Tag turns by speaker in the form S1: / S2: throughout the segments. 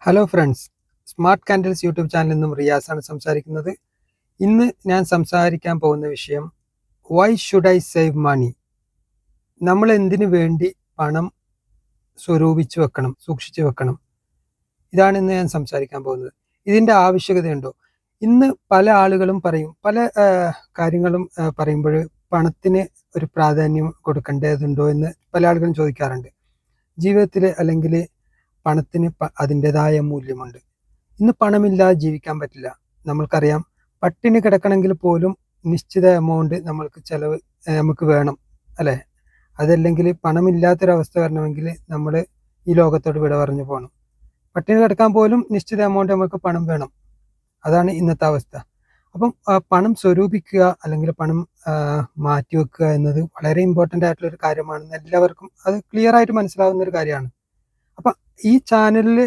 S1: Hello friends, smart candles YouTube ചാനലിൽ നിന്നും റിയാസാണ് സംസാരിക്കുന്നത്. ഇന്ന് ഞാൻ സംസാരിക്കാൻ പോകുന്ന വിഷയം why should I save money. നമ്മൾ എന്തിനു വേണ്ടി പണം സ്വരൂപിച്ചു വെക്കണം, സൂക്ഷിച്ചു വെക്കണം? ഇതാണ് ഇന്ന് ഞാൻ സംസാരിക്കാൻ പോകുന്നത്. ഇതിൻ്റെ ആവശ്യകതയുണ്ടോ? ഇന്ന് പല ആളുകളും പറയും, പല കാര്യങ്ങളും പറയുമ്പോൾ പണത്തിന് ഒരു പ്രാധാന്യം കൊടുക്കേണ്ടതുണ്ടോ എന്ന് പല ആളുകളും ചോദിക്കാറുണ്ട്. ജീവിതത്തിൽ അല്ലെങ്കിൽ പണത്തിന് അതിൻ്റെതായ മൂല്യമുണ്ട്. ഇന്ന് പണമില്ലാതെ ജീവിക്കാൻ പറ്റില്ല. നമ്മൾക്കറിയാം, പട്ടിണി കിടക്കണമെങ്കിൽ പോലും നിശ്ചിത എമൗണ്ട് നമുക്ക് വേണം, അല്ലേ? അതല്ലെങ്കിൽ പണമില്ലാത്തൊരവസ്ഥ വരണമെങ്കിൽ നമ്മൾ ഈ ലോകത്തോട് വിട പറഞ്ഞു പോകണം. പട്ടിണി കിടക്കാൻ പോലും നിശ്ചിത എമൗണ്ട് നമുക്ക് പണം വേണം. അതാണ് ഇന്നത്തെ അവസ്ഥ. അപ്പം പണം സ്വരൂപിക്കുക അല്ലെങ്കിൽ പണം മാറ്റിവെക്കുക എന്നത് വളരെ ഇമ്പോർട്ടൻ്റ് ആയിട്ടുള്ള ഒരു കാര്യമാണെന്ന് എല്ലാവർക്കും അത് ക്ലിയർ ആയിട്ട് മനസ്സിലാവുന്ന ഒരു കാര്യമാണ്. അപ്പം ഈ ചാനലിൽ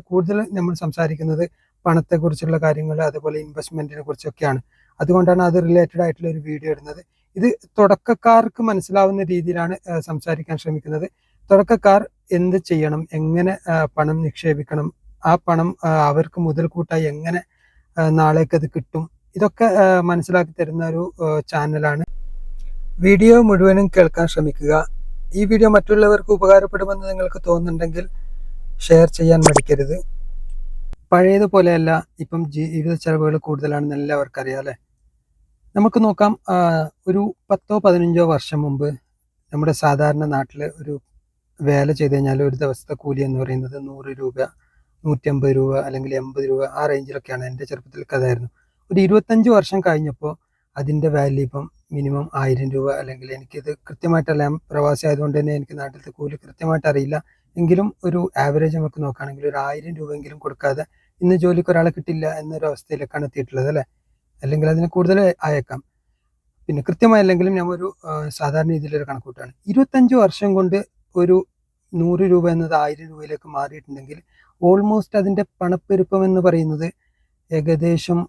S1: കൂടുതൽ നമ്മൾ സംസാരിക്കുന്നത് പണത്തെക്കുറിച്ചുള്ള കാര്യങ്ങൾ, അതുപോലെ ഇൻവെസ്റ്റ്മെന്റിനെ കുറിച്ചൊക്കെയാണ്. അതുകൊണ്ടാണ് അത് റിലേറ്റഡ് ആയിട്ടുള്ള ഒരു വീഡിയോ ഇടുന്നത്. ഇത് തുടക്കക്കാർക്ക് മനസ്സിലാവുന്ന രീതിയിലാണ് സംസാരിക്കാൻ ശ്രമിക്കുന്നത്. തുടക്കക്കാർ എന്ത് ചെയ്യണം, എങ്ങനെ പണം നിക്ഷേപിക്കണം, ആ പണം അവർക്ക് മുതൽക്കൂട്ടായി എങ്ങനെ നാളേക്ക് അത് കിട്ടും, ഇതൊക്കെ മനസ്സിലാക്കി തരുന്ന ഒരു ചാനലാണ്. വീഡിയോ മുഴുവനും കേൾക്കാൻ ശ്രമിക്കുക. ഈ വീഡിയോ മറ്റുള്ളവർക്ക് ഉപകാരപ്പെടുമെന്ന് നിങ്ങൾക്ക് തോന്നുന്നുണ്ടെങ്കിൽ ഷെയർ ചെയ്യാൻ മടിക്കരുത്. പഴയതുപോലെയല്ല, ഇപ്പം ജീവിത ചെലവുകൾ കൂടുതലാണെന്ന് എല്ലാവർക്കും അറിയാം, അല്ലേ? നമുക്ക് നോക്കാം. ഒരു 10-15 വർഷം മുമ്പ് നമ്മുടെ സാധാരണ നാട്ടിൽ ഒരു വേല ചെയ്ത് കഴിഞ്ഞാൽ ഒരു ദിവസത്തെ കൂലി എന്ന് പറയുന്നത് 100 രൂപ, 150 രൂപ അല്ലെങ്കിൽ 80 രൂപ, ആ റേഞ്ചിലൊക്കെയാണ്. എൻ്റെ ചെറുപ്പത്തിലൊക്കെ അതായിരുന്നു. ഒരു 25 വർഷം കഴിഞ്ഞപ്പോൾ അതിൻ്റെ വാല്യൂ ഇപ്പം മിനിമം 1000 രൂപ, അല്ലെങ്കിൽ എനിക്കിത് കൃത്യമായിട്ടല്ല, ഞാൻ പ്രവാസി ആയതുകൊണ്ട് തന്നെ എനിക്ക് നാട്ടിലത്തെ കൂലി കൃത്യമായിട്ട് അറിയില്ല. എങ്കിലും ഒരു ആവറേജ് നമുക്ക് നോക്കുകയാണെങ്കിൽ ഒരു 1000 രൂപയെങ്കിലും കൊടുക്കാതെ ഇന്ന് ജോലിക്ക് ഒരാളെ കിട്ടില്ല എന്നൊരു അവസ്ഥയിലേക്കാണ് എത്തിയിട്ടുള്ളത്, അല്ലേ? അല്ലെങ്കിൽ അതിന് കൂടുതൽ ആയേക്കാം. പിന്നെ കൃത്യമായില്ലെങ്കിലും ഞാൻ ഒരു സാധാരണ രീതിയിലൊരു കണക്കൂട്ടാണ്. 25 വർഷം കൊണ്ട് ഒരു 100 രൂപ എന്നത് 1000 രൂപയിലേക്ക് മാറിയിട്ടുണ്ടെങ്കിൽ ഓൾമോസ്റ്റ് അതിൻ്റെ പണപ്പെരുപ്പം എന്ന് പറയുന്നത് ഏകദേശം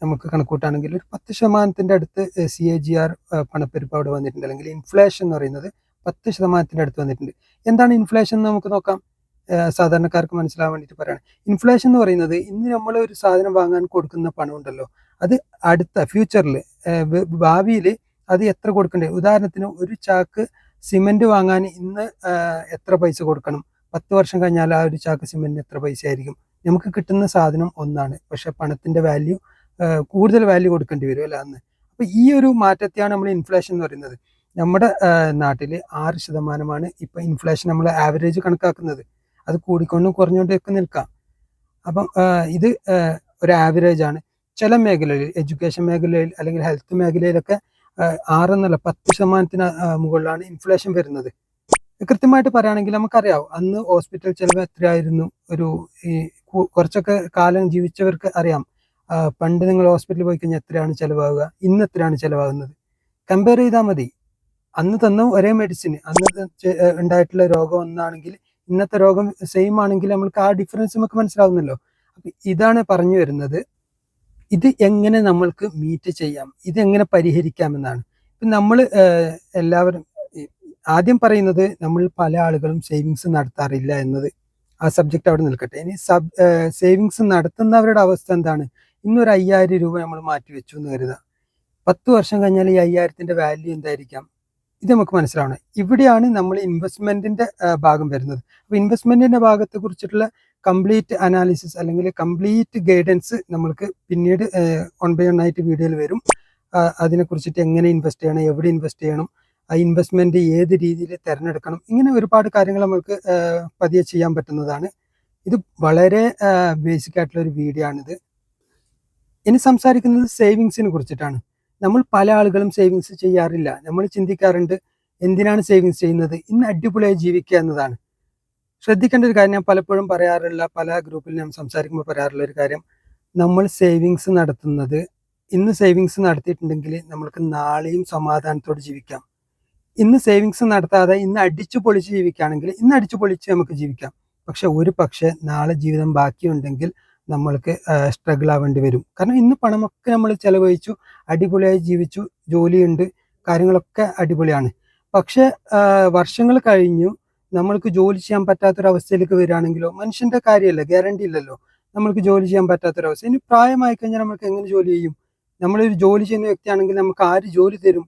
S1: നമുക്ക് കണക്കൂട്ടാണെങ്കിൽ ഒരു 10% അടുത്ത് CAGR പണപ്പെരുപ്പം അവിടെ വന്നിട്ടുണ്ട്. അല്ലെങ്കിൽ ഇൻഫ്ലേഷൻ എന്ന് പറയുന്നത് 10% അടുത്ത് വന്നിട്ടുണ്ട്. എന്താണ് ഇൻഫ്ലേഷൻ എന്ന് നമുക്ക് നോക്കാം. സാധാരണക്കാർക്ക് മനസ്സിലാവാൻ വേണ്ടിയിട്ട് പറയുകയാണ്. ഇൻഫ്ലേഷൻ എന്ന് പറയുന്നത് ഇന്ന് നമ്മൾ ഒരു സാധനം വാങ്ങാൻ കൊടുക്കുന്ന പണം ഉണ്ടല്ലോ, അത് അടുത്ത ഫ്യൂച്ചറിൽ, ഭാവിയിൽ അത് എത്ര കൊടുക്കണ്ടേ? ഉദാഹരണത്തിന് ഒരു ചാക്ക് സിമെന്റ് വാങ്ങാൻ ഇന്ന് എത്ര പൈസ കൊടുക്കണം, 10 വർഷം കഴിഞ്ഞാൽ ആ ഒരു ചാക്ക് സിമെന്റിന് എത്ര പൈസ ആയിരിക്കും? നമുക്ക് കിട്ടുന്ന സാധനം ഒന്നാണ്, പക്ഷെ പണത്തിന്റെ വാല്യൂ കൂടുതൽ വാല്യൂ കൊടുക്കേണ്ടി വരും, അല്ല അന്ന്. അപ്പൊ ഈ ഒരു മാറ്റത്തെയാണ് നമ്മൾ ഇൻഫ്ലേഷൻ എന്ന് പറയുന്നത്. നമ്മുടെ നാട്ടിൽ 6% ഇപ്പൊ ഇൻഫ്ലേഷൻ നമ്മൾ ആവറേജ് കണക്കാക്കുന്നത്. അത് കൂടിക്കൊണ്ടും കുറഞ്ഞുകൊണ്ടൊക്കെ നിൽക്കാം. അപ്പം ഇത് ഒരു ആവറേജ് ആണ്. ചില മേഖലയിൽ, എഡ്യൂക്കേഷൻ മേഖലയിൽ അല്ലെങ്കിൽ ഹെൽത്ത് മേഖലയിലൊക്കെ 6 10% മുകളിലാണ് ഇൻഫ്ലേഷൻ വരുന്നത്. കൃത്യമായിട്ട് പറയുകയാണെങ്കിൽ നമുക്കറിയാം, അന്ന് ഹോസ്പിറ്റൽ ചെലവ് എത്രയായിരുന്നു. ഈ കുറച്ചൊക്കെ കാലം ജീവിച്ചവർക്ക് അറിയാം, പണ്ട് നിങ്ങൾ ഹോസ്പിറ്റലിൽ പോയി കഴിഞ്ഞാൽ എത്രയാണ് ചിലവാകുക, ഇന്ന് എത്രയാണ് ചിലവാകുന്നത്. കമ്പയർ ചെയ്താൽ മതി. അന്ന് തന്ന ഒരേ മെഡിസിൻ, അന്ന് ഉണ്ടായിട്ടുള്ള രോഗം ഒന്നാണെങ്കിൽ ഇന്നത്തെ രോഗം സെയിം ആണെങ്കിൽ നമുക്ക് ആ ഡിഫറൻസ് നമുക്ക് മനസ്സിലാവുന്നല്ലോ. അപ്പൊ ഇതാണ് പറഞ്ഞു വരുന്നത്. ഇത് എങ്ങനെ നമ്മൾക്ക് മീറ്റ് ചെയ്യാം, ഇതെങ്ങനെ പരിഹരിക്കാമെന്നാണ്. ഇപ്പം നമ്മൾ എല്ലാവരും ആദ്യം പറയുന്നത്, നമ്മൾ പല ആളുകളും സേവിങ്സ് നടത്താറില്ല എന്നത്. ആ സബ്ജക്റ്റ് അവിടെ നിൽക്കട്ടെ. ഇനി സേവിങ്സ് നടത്തുന്നവരുടെ അവസ്ഥ എന്താണ്? ഇന്നൊരു 5000 രൂപ നമ്മൾ മാറ്റി വെച്ചു എന്ന് കരുതുക. 10 വർഷം കഴിഞ്ഞാൽ ഈ 5000ത്തിന്റെ വാല്യൂ എന്തായിരിക്കാം? ഇത് നമുക്ക് മനസ്സിലാവണം. ഇവിടെയാണ് നമ്മൾ ഇൻവെസ്റ്റ്മെന്റിന്റെ ഭാഗം വരുന്നത്. അപ്പോൾ ഇൻവെസ്റ്റ്മെന്റിന്റെ ഭാഗത്തെ കുറിച്ചിട്ടുള്ള കംപ്ലീറ്റ് അനാലിസിസ് അല്ലെങ്കിൽ കംപ്ലീറ്റ് ഗൈഡൻസ് നമ്മൾക്ക് പിന്നീട് 1 by 1 ആയിട്ട് വീഡിയോയിൽ വരും. അതിനെക്കുറിച്ചിട്ട് എങ്ങനെ ഇൻവെസ്റ്റ് ചെയ്യണം, എവിടെ ഇൻവെസ്റ്റ് ചെയ്യണം, ആ ഇൻവെസ്റ്റ്മെന്റ് ഏത് രീതിയിൽ തിരഞ്ഞെടുക്കണം, ഇങ്ങനെ ഒരുപാട് കാര്യങ്ങൾ നമുക്ക് പതിയെ ചെയ്യാൻ പറ്റുന്നതാണ്. ഇത് വളരെ ബേസിക് ആയിട്ടുള്ള ഒരു വീഡിയോ ആണിത്. ഇനി സംസാരിക്കുന്നത് സേവിങ്സിനെ കുറിച്ചിട്ടാണ്. നമ്മൾ പല ആളുകളും സേവിങ്സ് ചെയ്യാറില്ല. നമ്മൾ ചിന്തിക്കാറുണ്ട്, എന്തിനാണ് സേവിങ്സ് ചെയ്യുന്നത്, ഇന്ന് അടിപൊളിയായി ജീവിക്കുക എന്നതാണ്. ശ്രദ്ധിക്കേണ്ട ഒരു കാര്യം, ഞാൻ പലപ്പോഴും പറയാറുള്ള, പല ഗ്രൂപ്പിൽ ഞാൻ സംസാരിക്കുമ്പോൾ പറയാറുള്ള ഒരു കാര്യം, നമ്മൾ സേവിങ്സ് നടത്തുന്നത്, ഇന്ന് സേവിങ്സ് നടത്തിയിട്ടുണ്ടെങ്കിൽ നമ്മൾക്ക് നാളെയും സമാധാനത്തോടെ ജീവിക്കാം. ഇന്ന് സേവിങ്സ് നടത്താതെ ഇന്ന് അടിച്ചു പൊളിച്ച് ജീവിക്കുകയാണെങ്കിൽ ഇന്ന് അടിച്ചു പൊളിച്ച് നമുക്ക് ജീവിക്കാം. പക്ഷെ നാളെ ജീവിതം ബാക്കിയുണ്ടെങ്കിൽ നമ്മൾക്ക് സ്ട്രഗിൾ ആവേണ്ടി വരും. കാരണം ഇന്ന് പണമൊക്കെ നമ്മൾ ചെലവഴിച്ചു, അടിപൊളിയായി ജീവിച്ചു, ജോലിയുണ്ട്, കാര്യങ്ങളൊക്കെ അടിപൊളിയാണ്. പക്ഷെ വർഷങ്ങൾ കഴിഞ്ഞു, നമ്മൾക്ക് ജോലി ചെയ്യാൻ പറ്റാത്തൊരവസ്ഥയിലേക്ക് വരികയാണെങ്കിലോ, മനുഷ്യന്റെ കാര്യമല്ല, ഗ്യാരണ്ടി ഇല്ലല്ലോ. നമ്മൾക്ക് ജോലി ചെയ്യാൻ പറ്റാത്തൊരവസ്ഥ, ഇനി പ്രായമായി കഴിഞ്ഞാൽ നമുക്ക് എങ്ങനെ ജോലി ചെയ്യും? നമ്മളൊരു ജോലി ചെയ്യുന്ന വ്യക്തിയാണെങ്കിൽ നമുക്ക് ആര് ജോലി തരും?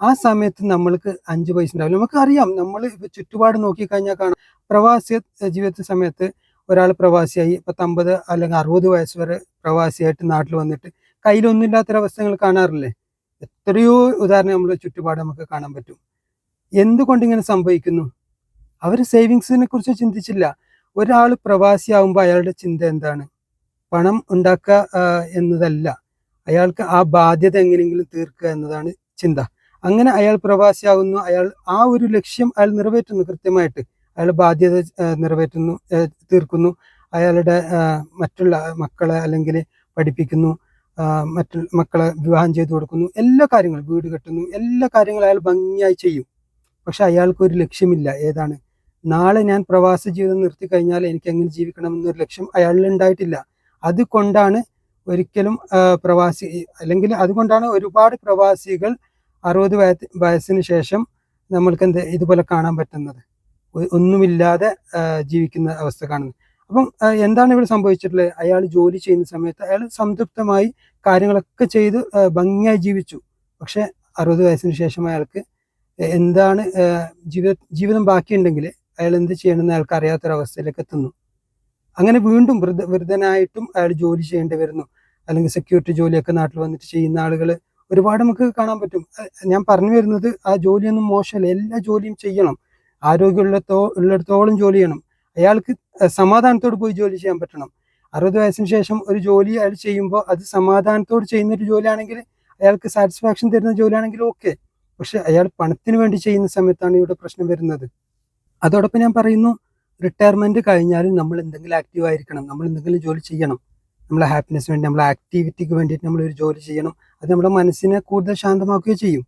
S1: ആ സമയത്ത് നമ്മൾക്ക് 5 പൈസ ഉണ്ടാവില്ല. നമുക്കറിയാം, നമ്മൾ ഇപ്പൊ ചുറ്റുപാട് നോക്കിക്കഴിഞ്ഞാൽ കാണാം, പ്രവാസി ജീവിത സമയത്ത് ഒരാൾ പ്രവാസിയായി 50 അല്ലെങ്കിൽ 60 വയസ്സ് വരെ പ്രവാസിയായിട്ട് നാട്ടിൽ വന്നിട്ട് കയ്യിലൊന്നുമില്ലാത്തൊരവസ്ഥ നിങ്ങൾ കാണാറില്ലേ? എത്രയോ ഉദാഹരണം നമ്മുടെ ചുറ്റുപാട് നമുക്ക് കാണാൻ പറ്റും. എന്തുകൊണ്ട് ഇങ്ങനെ സംഭവിക്കുന്നു? അവർ സേവിങ്സിനെ കുറിച്ച് ചിന്തിച്ചില്ല. ഒരാൾ പ്രവാസിയാവുമ്പോൾ അയാളുടെ ചിന്ത എന്താണ്? പണം ഉണ്ടാക്കുക എന്നതല്ല, അയാൾക്ക് ആ ബാധ്യത എങ്ങനെയെങ്കിലും തീർക്കുക എന്നതാണ് ചിന്ത. അങ്ങനെ അയാൾ പ്രവാസിയാകുന്നു, അയാൾ ആ ഒരു ലക്ഷ്യം അയാൾ നിറവേറ്റുന്നു കൃത്യമായിട്ട്. അയാൾ ബാധ്യത നിറവേറ്റുന്നു, തീർക്കുന്നു. അയാളുടെ മറ്റുള്ള മക്കളെ അല്ലെങ്കിൽ പഠിപ്പിക്കുന്നു, മറ്റുള്ള മക്കളെ വിവാഹം ചെയ്തു കൊടുക്കുന്നു, എല്ലാ കാര്യങ്ങളും, വീട് കെട്ടുന്നു, എല്ലാ കാര്യങ്ങളും അയാൾ ഭംഗിയായി ചെയ്യും. പക്ഷെ അയാൾക്കൊരു ലക്ഷ്യമില്ല. ഏതാണ്? നാളെ ഞാൻ പ്രവാസ ജീവിതം നിർത്തി കഴിഞ്ഞാൽ എനിക്ക് എങ്ങനെ ജീവിക്കണം എന്നൊരു ലക്ഷ്യം അയാളിൽ ഉണ്ടായിട്ടില്ല. അതുകൊണ്ടാണ് ഒരിക്കലും പ്രവാസി, അല്ലെങ്കിൽ അതുകൊണ്ടാണ് ഒരുപാട് പ്രവാസികൾ 60 വയസ്സിന് ശേഷം നമ്മൾക്ക് ഇതുപോലെ കാണാൻ പറ്റുന്നത്, ഒന്നുമില്ലാതെ ജീവിക്കുന്ന അവസ്ഥ കാണുന്നത്. അപ്പം എന്താണ് ഇവിടെ സംഭവിച്ചിട്ടുള്ളത്? അയാൾ ജോലി ചെയ്യുന്ന സമയത്ത് അയാൾ സംതൃപ്തമായി കാര്യങ്ങളൊക്കെ ചെയ്ത് ഭംഗിയായി ജീവിച്ചു. പക്ഷെ 60 വയസ്സിന് ശേഷം അയാൾക്ക് എന്താണ് ജീവിതം ബാക്കിയുണ്ടെങ്കിൽ അയാൾ എന്ത് ചെയ്യണമെന്ന് അയാൾക്ക് അറിയാത്തൊരവസ്ഥയിലേക്ക് എത്തുന്നു. അങ്ങനെ വീണ്ടും വൃദ്ധനായിട്ടും അയാൾ ജോലി ചെയ്യേണ്ടി വരുന്നു. അല്ലെങ്കിൽ സെക്യൂരിറ്റി ജോലിയൊക്കെ നാട്ടിൽ വന്നിട്ട് ചെയ്യുന്ന ആളുകൾ ഒരുപാട് നമുക്ക് കാണാൻ പറ്റും. ഞാൻ പറഞ്ഞു വരുന്നത്, ആ ജോലിയൊന്നും മോശമല്ല, എല്ലാ ജോലിയും ചെയ്യണം, ഉള്ളിടത്തോളം ജോലി ചെയ്യണം. അയാൾക്ക് സമാധാനത്തോട് പോയി ജോലി ചെയ്യാൻ പറ്റണം. 60 വയസ്സിന് ശേഷം ഒരു ജോലി അയാൾ ചെയ്യുമ്പോൾ അത് സമാധാനത്തോട് ചെയ്യുന്ന ഒരു ജോലിയാണെങ്കിൽ, അയാൾക്ക് സാറ്റിസ്ഫാക്ഷൻ തരുന്ന ജോലിയാണെങ്കിൽ ഓക്കെ. പക്ഷെ അയാൾ പണത്തിന് വേണ്ടി ചെയ്യുന്ന സമയത്താണ് ഇവിടെ പ്രശ്നം വരുന്നത്. അതോടൊപ്പം ഞാൻ പറയുന്നു, റിട്ടയർമെന്റ് കഴിഞ്ഞാലും നമ്മൾ എന്തെങ്കിലും ആക്റ്റീവ് ആയിരിക്കണം, നമ്മൾ എന്തെങ്കിലും ജോലി ചെയ്യണം. നമ്മളെ ഹാപ്പിനെസ് വേണ്ടി, നമ്മളെ ആക്ടിവിറ്റിക്ക് വേണ്ടിയിട്ട് നമ്മളൊരു ജോലി ചെയ്യണം. അത് നമ്മുടെ മനസ്സിനെ കൂടുതൽ ശാന്തമാക്കുകയും ചെയ്യും.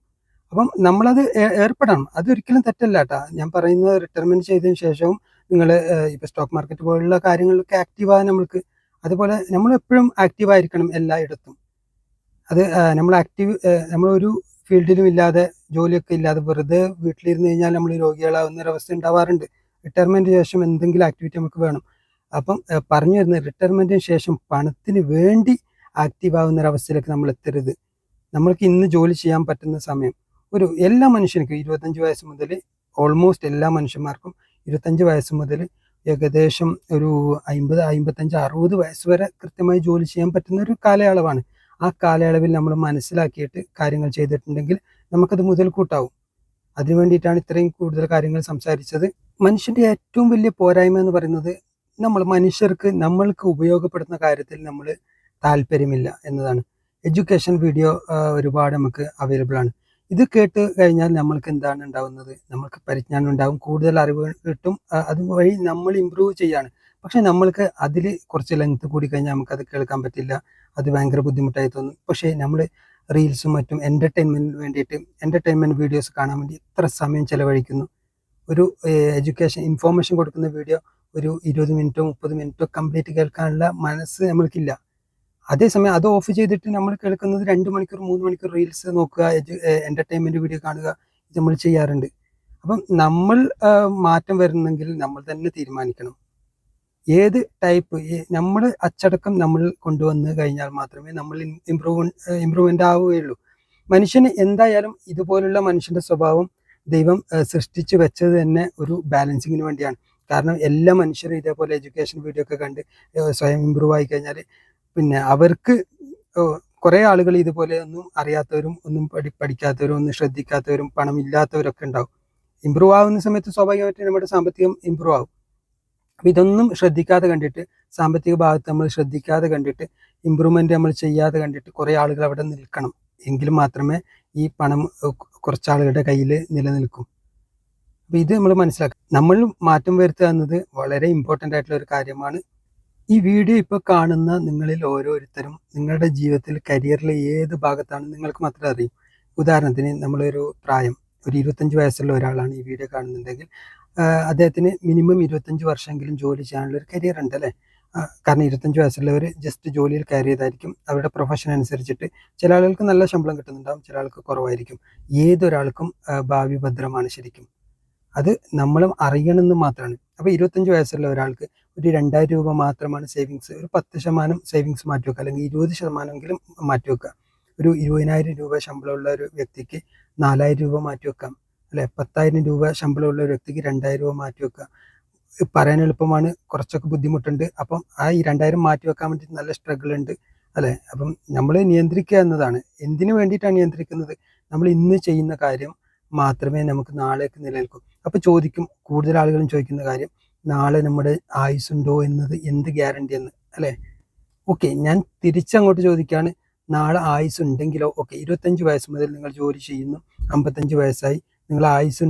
S1: അപ്പം നമ്മളത് ഏർപ്പെടണം. അതൊരിക്കലും തെറ്റല്ല കേട്ടോ. ഞാൻ പറയുന്നത്, റിട്ടയർമെന്റ് ചെയ്തതിന് ശേഷവും നിങ്ങൾ ഇപ്പൊ സ്റ്റോക്ക് മാർക്കറ്റ് പോലുള്ള കാര്യങ്ങളിലൊക്കെ ആക്റ്റീവാകാൻ നമ്മൾക്ക്, അതുപോലെ നമ്മൾ എപ്പോഴും ആക്റ്റീവായിരിക്കണം എല്ലായിടത്തും. അത് നമ്മളൊരു ഫീൽഡിലും ഇല്ലാതെ, ജോലിയൊക്കെ ഇല്ലാതെ വെറുതെ വീട്ടിലിരുന്ന് കഴിഞ്ഞാൽ നമ്മൾ രോഗികളാവുന്ന ഒരവസ്ഥ ഉണ്ടാവാറുണ്ട്. റിട്ടയർമെന്റിന് ശേഷം എന്തെങ്കിലും ആക്ടിവിറ്റി നമുക്ക് വേണം. അപ്പം പറഞ്ഞു വരുന്നത്, റിട്ടയർമെന്റിന് ശേഷം പണത്തിന് വേണ്ടി ആക്റ്റീവ് ആവുന്ന ഒരവസ്ഥയിലേക്ക് നമ്മൾ എത്തരുത്. നമ്മൾക്ക് ഇന്ന് ജോലി ചെയ്യാൻ പറ്റുന്ന സമയം, എല്ലാ മനുഷ്യർക്കും 25 വയസ്സ് മുതൽ, ഓൾമോസ്റ്റ് എല്ലാ മനുഷ്യന്മാർക്കും 25 വയസ്സ് മുതൽ ഏകദേശം ഒരു 50, 55, 60 വയസ്സ് വരെ കൃത്യമായി ജോലി ചെയ്യാൻ പറ്റുന്ന ഒരു കാലയളവാണ്. ആ കാലയളവിൽ നമ്മൾ മനസ്സിലാക്കിയിട്ട് കാര്യങ്ങൾ ചെയ്തിട്ടുണ്ടെങ്കിൽ നമുക്കത് മുതൽക്കൂട്ടാവും. അതിനു വേണ്ടിയിട്ടാണ് ഇത്രയും കൂടുതൽ കാര്യങ്ങൾ സംസാരിച്ചത്. മനുഷ്യന്റെ ഏറ്റവും വലിയ പോരായ്മ എന്ന് പറയുന്നത്, നമ്മൾക്ക് ഉപയോഗപ്പെടുന്ന കാര്യത്തിൽ നമ്മൾ താല്പര്യമില്ല എന്നതാണ്. എഡ്യൂക്കേഷൻ വീഡിയോ ഒരുപാട് നമുക്ക് അവൈലബിൾ ആണ്. ഇത് കേട്ട് കഴിഞ്ഞാൽ നമ്മൾക്ക് എന്താണ് ഉണ്ടാവുന്നത്? നമ്മൾക്ക് പരിജ്ഞാനം ഉണ്ടാവും, കൂടുതൽ അറിവ് കിട്ടും, അതുവഴി നമ്മൾ ഇമ്പ്രൂവ് ചെയ്യാണ്. പക്ഷെ നമ്മൾക്ക് അതിൽ കുറച്ച് ലെങ്ത് കൂടി കഴിഞ്ഞാൽ നമുക്കത് കേൾക്കാൻ പറ്റില്ല, അത് ഭയങ്കര ബുദ്ധിമുട്ടായി തോന്നും. പക്ഷേ നമ്മൾ റീൽസും മറ്റും എൻ്റർടൈൻമെൻറ്റ് വീഡിയോസ് കാണാൻ വേണ്ടി എത്ര സമയം ചിലവഴിക്കുന്നു. ഒരു ഇൻഫോർമേഷൻ കൊടുക്കുന്ന വീഡിയോ ഒരു 20 മിനിറ്റോ 30 മിനിറ്റോ കംപ്ലീറ്റ് കേൾക്കാനുള്ള മനസ്സ് നമ്മൾക്കില്ല. അതേസമയം അത് ഓഫ് ചെയ്തിട്ട് നമ്മൾ കേൾക്കുന്നത് 2 മണിക്കൂർ 3 മണിക്കൂർ റീൽസ് നോക്കുക, എൻ്റർടൈൻമെൻറ്റ് വീഡിയോ കാണുക, ഇത് നമ്മൾ ചെയ്യാറുണ്ട്. അപ്പം നമ്മൾ മാറ്റം വരുന്നെങ്കിൽ നമ്മൾ തന്നെ തീരുമാനിക്കണം ഏത് ടൈപ്പ്. നമ്മൾ അച്ചടക്കം നമ്മൾ കൊണ്ടുവന്ന് കഴിഞ്ഞാൽ മാത്രമേ നമ്മൾ ഇമ്പ്രൂവ്മെൻ്റ് ആവുകയുള്ളൂ. മനുഷ്യന് എന്തായാലും ഇതുപോലുള്ള മനുഷ്യൻ്റെ സ്വഭാവം ദൈവം സൃഷ്ടിച്ചു വെച്ചത് തന്നെ ഒരു ബാലൻസിങ്ങിന് വേണ്ടിയാണ്. കാരണം എല്ലാ മനുഷ്യരും ഇതേപോലെ എഡ്യൂക്കേഷൻ വീഡിയോ ഒക്കെ കണ്ട് സ്വയം ഇമ്പ്രൂവ് ആയി കഴിഞ്ഞാൽ, പിന്നെ അവർക്ക് കുറേ ആളുകൾ ഇതുപോലെ ഒന്നും അറിയാത്തവരും ഒന്നും പഠിക്കാത്തവരും ഒന്നും ശ്രദ്ധിക്കാത്തവരും പണമില്ലാത്തവരൊക്കെ ഉണ്ടാവും. ഇമ്പ്രൂവ് ആവുന്ന സമയത്ത് സ്വാഭാവികമായിട്ട് നമ്മുടെ സാമ്പത്തികം ഇമ്പ്രൂവ് ആവും. അപ്പം ഇതൊന്നും ശ്രദ്ധിക്കാതെ കണ്ടിട്ട്, സാമ്പത്തിക ഭാഗത്ത് നമ്മൾ ശ്രദ്ധിക്കാതെ കണ്ടിട്ട്, ഇമ്പ്രൂവ്മെന്റ് നമ്മൾ ചെയ്യാതെ കണ്ടിട്ട് കുറേ ആളുകൾ അവിടെ നിൽക്കണം. എങ്കിൽ മാത്രമേ ഈ പണം കുറച്ചാളുകളുടെ കയ്യിൽ നിലനിൽക്കും. അപ്പം ഇത് നമ്മൾ മനസ്സിലാക്കുക. നമ്മൾ മാറ്റം വരുത്തുക എന്നത് വളരെ ഇമ്പോർട്ടൻ്റ് ആയിട്ടുള്ള ഒരു കാര്യമാണ്. ഈ വീഡിയോ ഇപ്പോൾ കാണുന്ന നിങ്ങളിൽ ഓരോരുത്തരും നിങ്ങളുടെ ജീവിതത്തിൽ, കരിയറിലെ ഏത് ഭാഗത്താണ് നിങ്ങൾക്ക് മാത്രമേ അറിയൂ. ഉദാഹരണത്തിന്, നമ്മളൊരു പ്രായം ഒരു 25 വയസ്സുള്ള ഒരാളാണ് ഈ വീഡിയോ കാണുന്നുണ്ടെങ്കിൽ, അദ്ദേഹത്തിന് മിനിമം 25 വർഷമെങ്കിലും ജോലി ചെയ്യാനുള്ള ഒരു കരിയർ ഉണ്ട് അല്ലേ? കാരണം 25 വയസ്സുള്ളവർ ജസ്റ്റ് ജോലിയിൽ കയറിയതായിരിക്കും. അവരുടെ പ്രൊഫഷൻ അനുസരിച്ചിട്ട് ചില ആളുകൾക്ക് നല്ല ശമ്പളം കിട്ടുന്നുണ്ടാവും, ചില ആൾക്ക് കുറവായിരിക്കും. ഏതൊരാൾക്കും ഭാവി ഭദ്രമാണ് ശരിക്കും. അത് നമ്മളും അറിയണമെന്ന് മാത്രമാണ്. അപ്പോൾ 25 വയസ്സുള്ള ഒരാൾക്ക് ഒരു 2000 രൂപ മാത്രമാണ് സേവിങ്സ്, ഒരു 10% സേവിങ്സ് മാറ്റി വെക്കുക, അല്ലെങ്കിൽ 20% മാറ്റി വെക്കുക. ഒരു 20,000 രൂപ ശമ്പളമുള്ള ഒരു വ്യക്തിക്ക് 4,000 രൂപ മാറ്റി വെക്കാം, അല്ലെ? 10,000 രൂപ ശമ്പളമുള്ള ഒരു വ്യക്തിക്ക് 2,000 രൂപ മാറ്റി വെക്കുക. പറയാൻ എളുപ്പമാണ്, കുറച്ചൊക്കെ ബുദ്ധിമുട്ടുണ്ട്. അപ്പം ആ ഈ 2,000 മാറ്റി വെക്കാൻ വേണ്ടി നല്ല സ്ട്രഗിൾ ഉണ്ട്, അല്ലെ? അപ്പം നമ്മൾ നിയന്ത്രിക്കുക എന്നതാണ്. എന്തിനു വേണ്ടിയിട്ടാണ് നിയന്ത്രിക്കുന്നത്? നമ്മൾ ഇന്ന് ചെയ്യുന്ന കാര്യം മാത്രമേ നമുക്ക് നാളേക്ക് നിലനിൽക്കൂ. അപ്പൊ ചോദിക്കും, കൂടുതൽ ആളുകളും ചോദിക്കുന്ന കാര്യം, നാളെ നമ്മുടെ ആയുസ്സുണ്ടോ എന്നത് എന്ത് ഗ്യാരണ്ടി എന്ന്, അല്ലെ? ഓക്കെ, ഞാൻ തിരിച്ചങ്ങോട്ട് ചോദിക്കുകയാണ്, നാളെ ആയുസ് ഉണ്ടെങ്കിലോ? ഓക്കെ, 25 വയസ്സ് മുതൽ നിങ്ങൾ ജോലി ചെയ്യുന്നു, 55 വയസ്സായി, നിങ്ങൾ ആയുസ്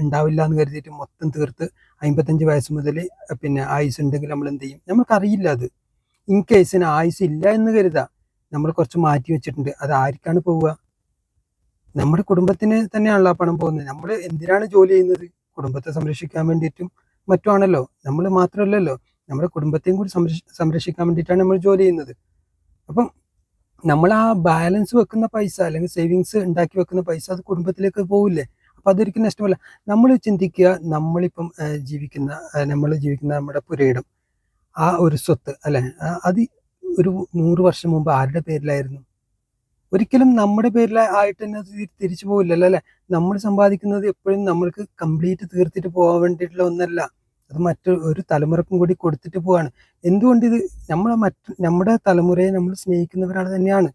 S1: ഉണ്ടാവില്ല എന്ന് കരുതിയിട്ട് മൊത്തം തീർത്ത് 55 വയസ്സ് മുതൽ പിന്നെ ആയുസ് ഉണ്ടെങ്കിൽ നമ്മൾ എന്ത് ചെയ്യും? നമുക്കറിയില്ല. അത് ഇൻ കേസിന് ആയുസ് ഇല്ല എന്ന് കരുതാ, നമ്മൾ കുറച്ച് മാറ്റി വെച്ചിട്ടുണ്ട്, അത് ആർക്കാണ് പോവുക? നമ്മുടെ കുടുംബത്തിന് തന്നെയാണല്ലോ ആ പണം പോകുന്നത്. നമ്മൾ എന്തിനാണ് ജോലി ചെയ്യുന്നത്? കുടുംബത്തെ സംരക്ഷിക്കാൻ വേണ്ടിയിട്ടും മറ്റുമാണല്ലോ. നമ്മൾ മാത്രമല്ലല്ലോ, നമ്മുടെ കുടുംബത്തെയും കൂടി സംരക്ഷിക്കാൻ വേണ്ടിയിട്ടാണ് നമ്മൾ ജോലി ചെയ്യുന്നത്. അപ്പം നമ്മൾ ആ ബാലൻസ് വെക്കുന്ന പൈസ, അല്ലെങ്കിൽ സേവിങ്സ് ഉണ്ടാക്കി വെക്കുന്ന പൈസ, അത് കുടുംബത്തിലേക്ക് പോവില്ലേ? അപ്പൊ അതൊരിക്കലും നഷ്ടമല്ല. നമ്മൾ ചിന്തിക്കുക, നമ്മൾ ജീവിക്കുന്ന നമ്മുടെ പുരയിടം, ആ ഒരു സ്വത്ത്, അല്ലെ, അത് ഒരു 100 വർഷം മുമ്പ് ആരുടെ പേരിലായിരുന്നു? ഒരിക്കലും നമ്മുടെ പേരിൽ ആയിട്ട് തന്നെ അത് തിരിച്ചു പോവില്ലല്ലോ, അല്ലെ? നമ്മൾ സമ്പാദിക്കുന്നത് എപ്പോഴും നമ്മൾക്ക് കംപ്ലീറ്റ് തീർത്തിട്ട് പോകാൻ വേണ്ടിയിട്ടുള്ള ഒന്നല്ല, അത് മറ്റൊരു തലമുറക്കും കൂടി കൊടുത്തിട്ട് പോവാണ്. എന്തുകൊണ്ട്? ഇത് നമ്മുടെ തലമുറയെ നമ്മൾ സ്നേഹിക്കുന്നവരാണ് തന്നെയാണ്.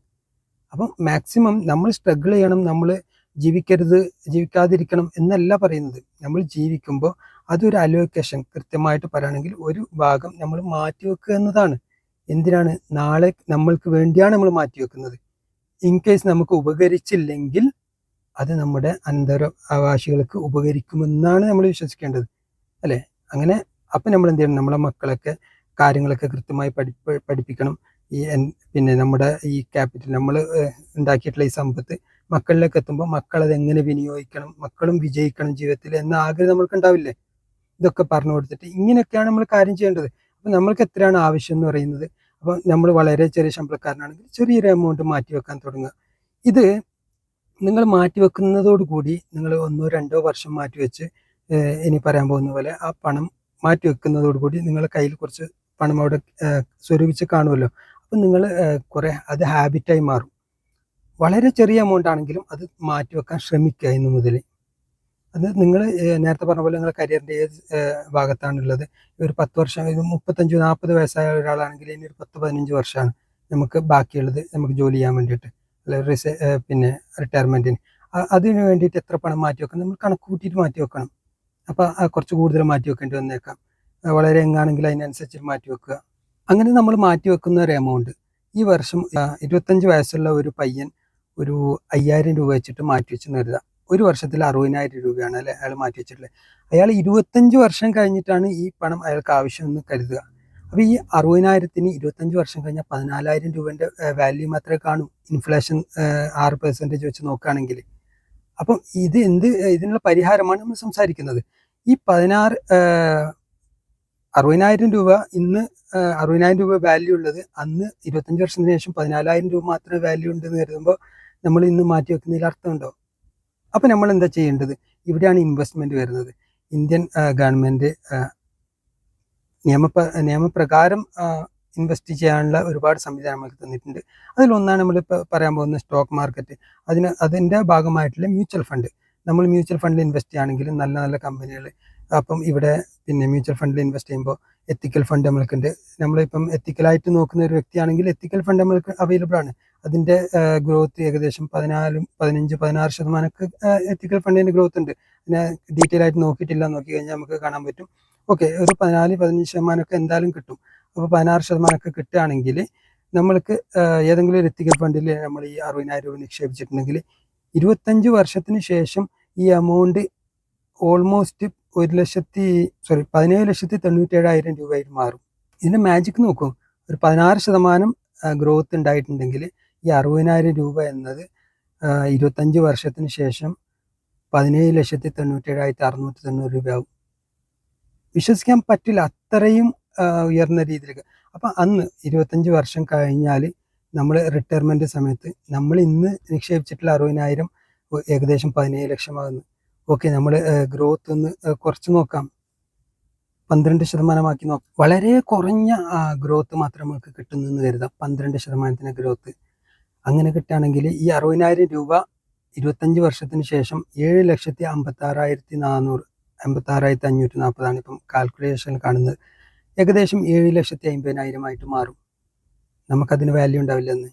S1: അപ്പം മാക്സിമം നമ്മൾ സ്ട്രഗിൾ ചെയ്യണം, നമ്മൾ ജീവിക്കാതിരിക്കണം എന്നല്ല പറയുന്നത്. നമ്മൾ ജീവിക്കുമ്പോൾ അതൊരു അലോക്കേഷൻ കൃത്യമായിട്ട് പറയുകയാണെങ്കിൽ ഒരു ഭാഗം നമ്മൾ മാറ്റിവെക്കുക എന്നതാണ്. എന്തിനാണ്? നാളെ നമ്മൾക്ക് വേണ്ടിയാണ് നമ്മൾ മാറ്റിവെക്കുന്നത്. ഇൻ കേസ് നമുക്ക് ഉപകരിച്ചില്ലെങ്കിൽ അത് നമ്മുടെ അനന്തരാവകാശികൾക്ക് ഉപകരിക്കുമെന്നാണ് നമ്മൾ വിശ്വസിക്കേണ്ടത്, അല്ലെ? അങ്ങനെ അപ്പം നമ്മൾ എന്ത് ചെയ്യണം? നമ്മളെ മക്കളൊക്കെ കാര്യങ്ങളൊക്കെ കൃത്യമായി പഠിപ്പിക്കണം. പിന്നെ നമ്മുടെ ഈ ക്യാപിറ്റൽ, നമ്മൾ ഉണ്ടാക്കിയിട്ടുള്ള ഈ സമ്പത്ത് മക്കളിലേക്ക് എത്തുമ്പോൾ മക്കൾ അത് എങ്ങനെ വിനിയോഗിക്കണം, മക്കളും വിജയിക്കണം ജീവിതത്തിൽ എന്ന ആഗ്രഹം നമ്മൾക്ക് ഉണ്ടാവില്ലേ? ഇതൊക്കെ പറഞ്ഞു കൊടുത്തിട്ട് ഇങ്ങനെയൊക്കെയാണ് നമ്മൾ കാര്യം ചെയ്യേണ്ടത്. അപ്പം നമ്മൾക്ക് എത്രയാണ് ആവശ്യം എന്ന് പറയുന്നത്, അപ്പം നമ്മൾ വളരെ ചെറിയ ശമ്പളക്കാരനാണെങ്കിൽ ചെറിയൊരു എമൗണ്ട് മാറ്റി വെക്കാൻ തുടങ്ങുക. ഇത് നിങ്ങൾ മാറ്റി വെക്കുന്നതോടുകൂടി, നിങ്ങൾ 1-2 വർഷം മാറ്റി വെച്ച് ഇനി പറയാൻ പോകുന്ന പോലെ ആ പണം മാറ്റി വെക്കുന്നതോടുകൂടി നിങ്ങളുടെ കയ്യിൽ കുറച്ച് പണം അവിടെ സ്വരൂപിച്ച് കാണുമല്ലോ. അപ്പം നിങ്ങൾ കുറെ അത് ഹാബിറ്റായി മാറും. വളരെ ചെറിയ എമൗണ്ട് ആണെങ്കിലും അത് മാറ്റി വെക്കാൻ ശ്രമിക്കുക ഇന്ന് മുതൽ. അത് നിങ്ങൾ നേരത്തെ പറഞ്ഞ പോലെ നിങ്ങളുടെ കരിയറിൻ്റെ ഏത് ഭാഗത്താണുള്ളത്, ഒരു 10 വർഷം, ഇത് 35-40 വയസ്സായ ഒരാളാണെങ്കിൽ ഇനി ഒരു 10-15 വർഷമാണ് നമുക്ക് ബാക്കിയുള്ളത്, നമുക്ക് ജോലി ചെയ്യാൻ വേണ്ടിയിട്ട്, അല്ലെ? പിന്നെ റിട്ടയർമെൻറ്റിന്. അതിന് വേണ്ടിയിട്ട് എത്ര പണം മാറ്റി വെക്കണം നമ്മൾ കണക്ക് കൂട്ടിയിട്ട് മാറ്റി വെക്കണം. അപ്പോൾ കുറച്ച് കൂടുതൽ മാറ്റി വെക്കേണ്ടി വന്നേക്കാം. വളരെ എങ്ങാണെങ്കിൽ അതിനനുസരിച്ച് മാറ്റി വെക്കുക. അങ്ങനെ നമ്മൾ മാറ്റി വെക്കുന്ന ഒരു എമൗണ്ട്, ഈ വർഷം 25 വയസ്സുള്ള ഒരു പയ്യൻ ഒരു 5,000 രൂപ വെച്ചിട്ട് മാറ്റി വെച്ചെന്ന് കരുതുക. ഒരു വർഷത്തിൽ 60,000 രൂപയാണ്, അല്ലെ, അയാൾ മാറ്റി വെച്ചിട്ടുള്ളത്. അയാൾ 25 വർഷം കഴിഞ്ഞിട്ടാണ് ഈ പണം അയാൾക്ക് ആവശ്യമെന്ന് കരുതുക. അപ്പോൾ ഈ 60,000-ന് 25 വർഷം കഴിഞ്ഞാൽ 14,000 രൂപൻ്റെ വാല്യൂ മാത്രമേ കാണൂ, ഇൻഫ്ലേഷൻ 6% വെച്ച് നോക്കുകയാണെങ്കിൽ. അപ്പം ഇതിനുള്ള പരിഹാരമാണ് നമ്മൾ സംസാരിക്കുന്നത്. ഈ 60,000 രൂപ ഇന്ന് 60,000 രൂപ വാല്യൂ ഉള്ളത്, അന്ന് 25 വർഷത്തിന് ശേഷം 14,000 രൂപ മാത്രമേ വാല്യൂ ഉണ്ടെന്ന് കരുതുമ്പോൾ നമ്മൾ ഇന്ന് മാറ്റി വെക്കുന്നതിൽ അർത്ഥമുണ്ടോ? അപ്പം നമ്മൾ എന്താ ചെയ്യേണ്ടത്? ഇവിടെയാണ് ഇൻവെസ്റ്റ്മെന്റ് വരുന്നത്. ഇന്ത്യൻ ഗവൺമെന്റ് നിയമപ്രകാരം ഇൻവെസ്റ്റ് ചെയ്യാനുള്ള ഒരുപാട് സംവിധാനം നമുക്ക് തന്നിട്ടുണ്ട്. അതിലൊന്നാണ് നമ്മളിപ്പോൾ പറയാൻ പോകുന്ന സ്റ്റോക്ക് മാർക്കറ്റ്. അതിൻ്റെ ഭാഗമായിട്ടുള്ള മ്യൂച്വൽ ഫണ്ട്. നമ്മൾ മ്യൂച്വൽ ഫണ്ടിൽ ഇൻവെസ്റ്റ് ചെയ്യുകയാണെങ്കിൽ നല്ല നല്ല കമ്പനികൾ, അപ്പം ഇവിടെ പിന്നെ മ്യൂച്വൽ ഫണ്ടിൽ ഇൻവെസ്റ്റ് ചെയ്യുമ്പോൾ എത്തിക്കൽ ഫണ്ട് നമ്മൾക്കുണ്ട്. നമ്മളിപ്പം എത്തിക്കലായിട്ട് നോക്കുന്ന ഒരു വ്യക്തിയാണെങ്കിൽ എത്തിക്കൽ ഫണ്ട് നമ്മൾക്ക് അവൈലബിൾ ആണ്. അതിൻ്റെ ഗ്രോത്ത് ഏകദേശം 15-16% എത്തിക്കൽ ഫണ്ടിൻ്റെ ഗ്രോത്ത് ഉണ്ട്. പിന്നെ ഡീറ്റെയിൽ ആയിട്ട് നോക്കി കഴിഞ്ഞാൽ നമുക്ക് കാണാൻ പറ്റും. ഓക്കെ, ഒരു 14-15% എന്തായാലും കിട്ടും. അപ്പോൾ 16% കിട്ടുകയാണെങ്കിൽ നമ്മൾക്ക് ഏതെങ്കിലും ഒരു എത്തിക്കൽ ഫണ്ടിൽ നമ്മൾ ഈ 60,000 രൂപ നിക്ഷേപിച്ചിട്ടുണ്ടെങ്കിൽ 25 വർഷത്തിന് ശേഷം ഈ എമൗണ്ട് ഓൾമോസ്റ്റ് 17,97,000 രൂപയായിട്ട് മാറും. ഇതിൻ്റെ മാജിക് നോക്കൂ. ഒരു 16% ഗ്രോത്ത് ഉണ്ടായിട്ടുണ്ടെങ്കിൽ ഈ 60,000 രൂപ എന്നത് 25 വർഷത്തിന് ശേഷം 17,97,690 രൂപയാവും. വിശ്വസിക്കാൻ പറ്റില്ല, അത്രയും ഉയർന്ന രീതിയിലേക്ക്. അപ്പം അന്ന് 25 വർഷം കഴിഞ്ഞാൽ നമ്മൾ റിട്ടയർമെൻറ്റ് സമയത്ത് നമ്മൾ ഇന്ന് നിക്ഷേപിച്ചിട്ടുള്ള 60,000 ഏകദേശം 17 ലക്ഷമാകുന്നു. ഓക്കെ, നമ്മൾ ഗ്രോത്ത് ഒന്ന് കുറച്ച് നോക്കാം, 12% നോക്കാം. വളരെ കുറഞ്ഞ ഗ്രോത്ത് മാത്രം നമുക്ക് കിട്ടുന്നെന്ന് കരുതാം. 12% ഗ്രോത്ത് അങ്ങനെ കിട്ടുകയാണെങ്കിൽ ഈ 60,000 രൂപ 25 വർഷത്തിന് ശേഷം 7,56,540 ഇപ്പം കാൽക്കുലേഷൻ കാണുന്നത്. ഏകദേശം 7,50,000 ആയിട്ട് മാറും. നമുക്കതിന് വാല്യൂ ഉണ്ടാവില്ലെന്ന്.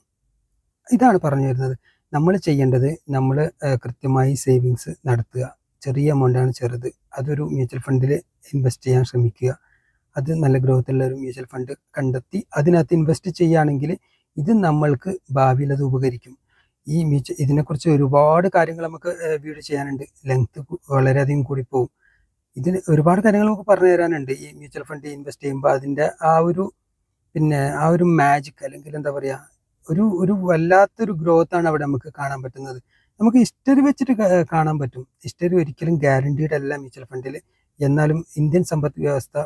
S1: ഇതാണ് പറഞ്ഞു വരുന്നത്. നമ്മൾ ചെയ്യേണ്ടത്, നമ്മൾ കൃത്യമായി സേവിങ്സ് നടത്തുക. ചെറിയ എമൗണ്ടാണ് ചെറുത്, അതൊരു മ്യൂച്വൽ ഫണ്ടിൽ ഇൻവെസ്റ്റ് ചെയ്യാൻ ശ്രമിക്കുക. അത് നല്ല ഗ്രോത്ത് ഉള്ള ഒരു മ്യൂച്വൽ ഫണ്ട് കണ്ടെത്തി അതിനകത്ത് ഇൻവെസ്റ്റ് ചെയ്യുകയാണെങ്കിൽ ഇത് നമ്മൾക്ക് ഭാവിയിൽ അത് ഉപകരിക്കും. ഇതിനെക്കുറിച്ച് ഒരുപാട് കാര്യങ്ങൾ നമുക്ക് വീഡിയോ ചെയ്യാനുണ്ട്. ലെങ്ത് വളരെയധികം കൂടി പോകും. ഇതിന് ഒരുപാട് കാര്യങ്ങൾ നമുക്ക് പറഞ്ഞു തരാനുണ്ട്. ഈ മ്യൂച്വൽ ഫണ്ട് ഇൻവെസ്റ്റ് ചെയ്യുമ്പോൾ അതിൻ്റെ ആ ഒരു മാജിക്, അല്ലെങ്കിൽ എന്താ പറയുക, ഒരു വല്ലാത്തൊരു ഗ്രോത്ത് ആണ് അവിടെ നമുക്ക് കാണാൻ പറ്റുന്നത്. നമുക്ക് ഹിസ്റ്ററി വെച്ചിട്ട് കാണാൻ പറ്റും. ഹിസ്റ്ററി ഒരിക്കലും ഗ്യാരണ്ടീഡ് അല്ല മ്യൂച്വൽ ഫണ്ടിൽ. എന്നാലും ഇന്ത്യൻ സമ്പദ് വ്യവസ്ഥ,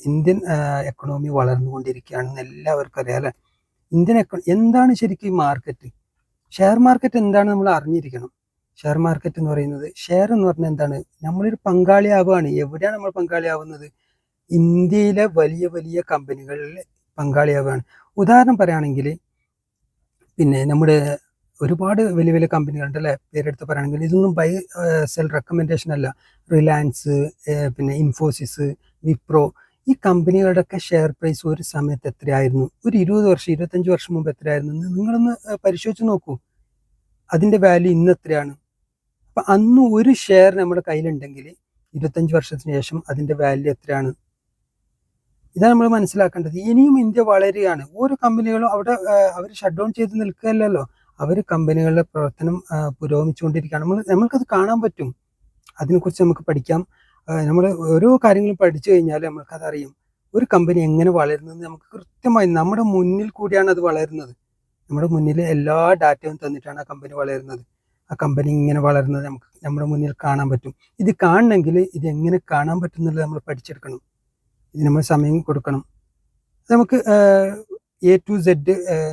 S1: ഇന്ത്യൻ എക്കണോമി വളർന്നുകൊണ്ടിരിക്കുകയാണെന്ന് എല്ലാവർക്കും അറിയാം അല്ലേ. എന്താണ് ശരിക്കും ഈ മാർക്കറ്റ്, ഷെയർ മാർക്കറ്റ് എന്താണ് നമ്മൾ അറിഞ്ഞിരിക്കണം. ഷെയർ മാർക്കറ്റ് എന്ന് പറയുന്നത്, ഷെയർ എന്ന് പറഞ്ഞാൽ എന്താണ്, നമ്മളൊരു പങ്കാളിയാവുകയാണ്. എവിടെയാണ് നമ്മൾ പങ്കാളിയാവുന്നത്? ഇന്ത്യയിലെ വലിയ വലിയ കമ്പനികളിൽ പങ്കാളിയാവുകയാണ്. ഉദാഹരണം പറയുകയാണെങ്കിൽ നമ്മുടെ ഒരുപാട് വലിയ വലിയ കമ്പനികളുണ്ട് അല്ലേ, പേരെടുത്ത് പറയുകയാണെങ്കിൽ. ഇതൊന്നും ബൈ സെൽ റെക്കമെൻഡേഷൻ അല്ല. റിലയൻസ്, ഇൻഫോസിസ്, വിപ്രോ, ഈ കമ്പനികളുടെയൊക്കെ ഷെയർ പ്രൈസ് ഒരു സമയത്ത് എത്രയായിരുന്നു? ഒരു 20 വർഷം 25 വർഷം മുമ്പ് എത്രയായിരുന്നു? നിങ്ങളൊന്ന് പരിശോധിച്ച് നോക്കൂ. അതിൻ്റെ വാല്യൂ ഇന്ന് എത്രയാണ്? അപ്പം അന്ന് ഒരു ഷെയർ നമ്മുടെ കയ്യിലുണ്ടെങ്കിൽ 25 വർഷത്തിന് ശേഷം അതിൻ്റെ വാല്യൂ എത്രയാണ്? ഇതാണ് നമ്മൾ മനസ്സിലാക്കേണ്ടത്. ഇനിയും ഇന്ത്യ വളരുകയാണ്. ഓരോ കമ്പനികളും അവിടെ അവർ ഷട്ട് ഡൗൺ ചെയ്ത് നിൽക്കുകയല്ലല്ലോ. അവർ കമ്പനികളുടെ പ്രവർത്തനം പുരോഗമിച്ചുകൊണ്ടിരിക്കുകയാണ്. നമ്മൾക്കത് കാണാൻ പറ്റും. അതിനെക്കുറിച്ച് നമുക്ക് പഠിക്കാം. നമ്മൾ ഓരോ കാര്യങ്ങളും പഠിച്ചു കഴിഞ്ഞാൽ നമ്മൾക്കതറിയും. ഒരു കമ്പനി എങ്ങനെ വളരുന്നത് നമുക്ക് കൃത്യമായി നമ്മുടെ മുന്നിൽ കൂടിയാണ് അത് വളരുന്നത്. നമ്മുടെ മുന്നിൽ എല്ലാ ഡാറ്റയും തന്നിട്ടാണ് ആ കമ്പനി വളരുന്നത്. ആ കമ്പനി ഇങ്ങനെ വളരുന്നത് നമുക്ക് നമ്മുടെ മുന്നിൽ കാണാൻ പറ്റും. ഇത് കാണണമെങ്കിൽ ഇത് എങ്ങനെ കാണാൻ പറ്റും എന്നുള്ളത് നമ്മൾ പഠിച്ചെടുക്കണം. ഇത് നമ്മൾ സമയം കൊടുക്കണം. നമുക്ക് A to Z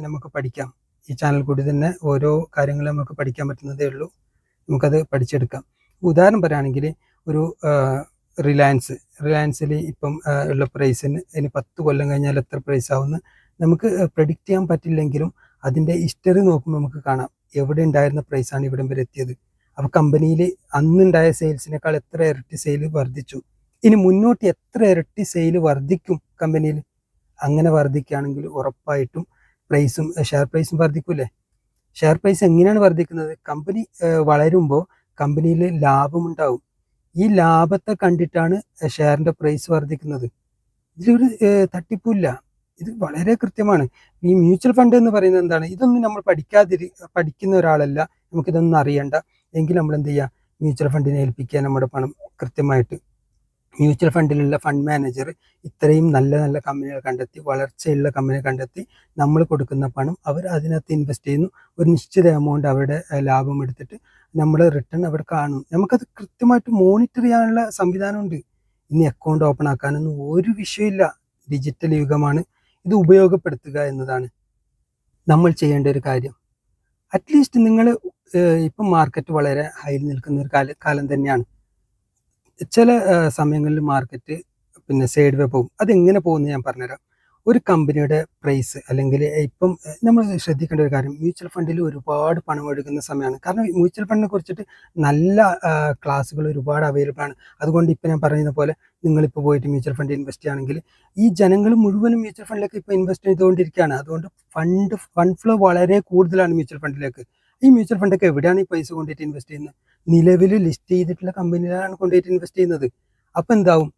S1: നമുക്ക് പഠിക്കാം. ഈ ചാനൽ കൂടി തന്നെ ഓരോ കാര്യങ്ങളും നമുക്ക് പഠിക്കാൻ പറ്റുന്നതേ ഉള്ളൂ. നമുക്കത് പഠിച്ചെടുക്കാം. ഉദാഹരണം പറയുകയാണെങ്കിൽ ഒരു റിലയൻസിൽ ഇപ്പം ഉള്ള പ്രൈസിന് ഇനി 10 കൊല്ലം കഴിഞ്ഞാൽ എത്ര പ്രൈസ് ആവുമെന്ന് നമുക്ക് പ്രെഡിക്റ്റ് ചെയ്യാൻ പറ്റില്ലെങ്കിലും അതിൻ്റെ ഹിസ്റ്ററി നോക്കുമ്പോൾ നമുക്ക് കാണാം എവിടെ ഉണ്ടായിരുന്ന പ്രൈസാണ് ഇവിടം വരെ എത്തിയത്. അപ്പോൾ കമ്പനിയിൽ അന്നുണ്ടായ സെയിൽസിനേക്കാൾ എത്ര ഇരട്ടി സെയിൽ വർദ്ധിച്ചു, ഇനി മുന്നോട്ട് എത്ര ഇരട്ടി സെയിൽ വർദ്ധിക്കും കമ്പനിയിൽ. അങ്ങനെ വർദ്ധിക്കുകയാണെങ്കിൽ ഉറപ്പായിട്ടും ഷെയർ പ്രൈസും വർദ്ധിക്കൂലേ. ഷെയർ പ്രൈസ് എങ്ങനെയാണ് വർദ്ധിക്കുന്നത്? കമ്പനി വളരുമ്പോൾ കമ്പനിയിൽ ലാഭമുണ്ടാവും. ഈ ലാഭത്തെ കണ്ടിട്ടാണ് ഷെയറിൻ്റെ പ്രൈസ് വർദ്ധിക്കുന്നത്. ഇതിലൊരു തട്ടിപ്പില്ല. ഇത് വളരെ കൃത്യമാണ്. ഈ മ്യൂച്വൽ ഫണ്ട് എന്ന് പറയുന്നത് എന്താണ്? ഇതൊന്നും നമ്മൾ പഠിക്കുന്ന ഒരാളല്ല, നമുക്കിതൊന്നും അറിയണ്ട. എങ്കിൽ നമ്മൾ എന്ത് ചെയ്യുക? മ്യൂച്വൽ ഫണ്ടിനെ ഏൽപ്പിക്കുക നമ്മുടെ പണം കൃത്യമായിട്ട്. മ്യൂച്വൽ ഫണ്ടിലുള്ള ഫണ്ട് മാനേജർ ഇത്രയും നല്ല നല്ല കമ്പനികൾ കണ്ടെത്തി, വളർച്ചയുള്ള കമ്പനി കണ്ടെത്തി നമ്മൾ കൊടുക്കുന്ന പണം അവർ അതിനകത്ത് ഇൻവെസ്റ്റ് ചെയ്യുന്നു. ഒരു നിശ്ചിത എമൗണ്ട് അവരുടെ ലാഭം എടുത്തിട്ട് നമ്മൾ റിട്ടേൺ അവിടെ കാണും. നമുക്കത് കൃത്യമായിട്ട് മോണിറ്റർ ചെയ്യാനുള്ള സംവിധാനമുണ്ട്. ഇനി അക്കൗണ്ട് ഓപ്പൺ ആക്കാനൊന്നും ഒരു വിഷയമില്ല. ഡിജിറ്റൽ യുഗമാണ്. ഇത് ഉപയോഗപ്പെടുത്തുക എന്നതാണ് നമ്മൾ ചെയ്യേണ്ട ഒരു കാര്യം. അറ്റ്ലീസ്റ്റ് നിങ്ങൾ ഇപ്പം മാർക്കറ്റ് വളരെ ഹൈയിൽ നിൽക്കുന്ന ഒരു കാലം തന്നെയാണ്. ചില സമയങ്ങളിൽ മാർക്കറ്റ് സൈഡ് വേ പോകും. അതെങ്ങനെ പോകുമെന്ന് ഞാൻ പറഞ്ഞുതരാം. ഒരു കമ്പനിയുടെ പ്രൈസ്, അല്ലെങ്കിൽ ഇപ്പം നമ്മൾ ശ്രദ്ധിക്കേണ്ട ഒരു കാര്യം, മ്യൂച്വൽ ഫണ്ടിൽ ഒരുപാട് പണം ഒഴുകുന്ന സമയമാണ്. കാരണം മ്യൂച്വൽ ഫണ്ടിനെ കുറിച്ചിട്ട് നല്ല ക്ലാസ്സുകൾ ഒരുപാട് അവൈലബിൾ ആണ്. അതുകൊണ്ട് ഇപ്പം ഞാൻ പറയുന്ന പോലെ നിങ്ങളിപ്പോൾ പോയിട്ട് മ്യൂച്വൽ ഫണ്ട് ഇൻവെസ്റ്റ് ചെയ്യുകയാണെങ്കിൽ ഈ ജനങ്ങൾ മുഴുവനും മ്യൂച്വൽ ഫണ്ടിലേക്ക് ഇപ്പോൾ ഇൻവെസ്റ്റ് ചെയ്തുകൊണ്ടിരിക്കുകയാണ്. അതുകൊണ്ട് ഫണ്ട് ഫ്ലോ വളരെ കൂടുതലാണ് മ്യൂച്വൽ ഫണ്ടിലേക്ക്. ഈ മ്യൂച്വൽ ഫണ്ടൊക്കെ എവിടെയാണ് ഈ പൈസ കൊണ്ടിട്ട് ഇൻവെസ്റ്റ് ചെയ്യുന്നത്? നിലവിൽ ലിസ്റ്റ് ചെയ്തിട്ടുള്ള കമ്പനികളാണ് കൊണ്ടുപോയിട്ട് ഇൻവെസ്റ്റ് ചെയ്യുന്നത്. അപ്പം എന്താവും?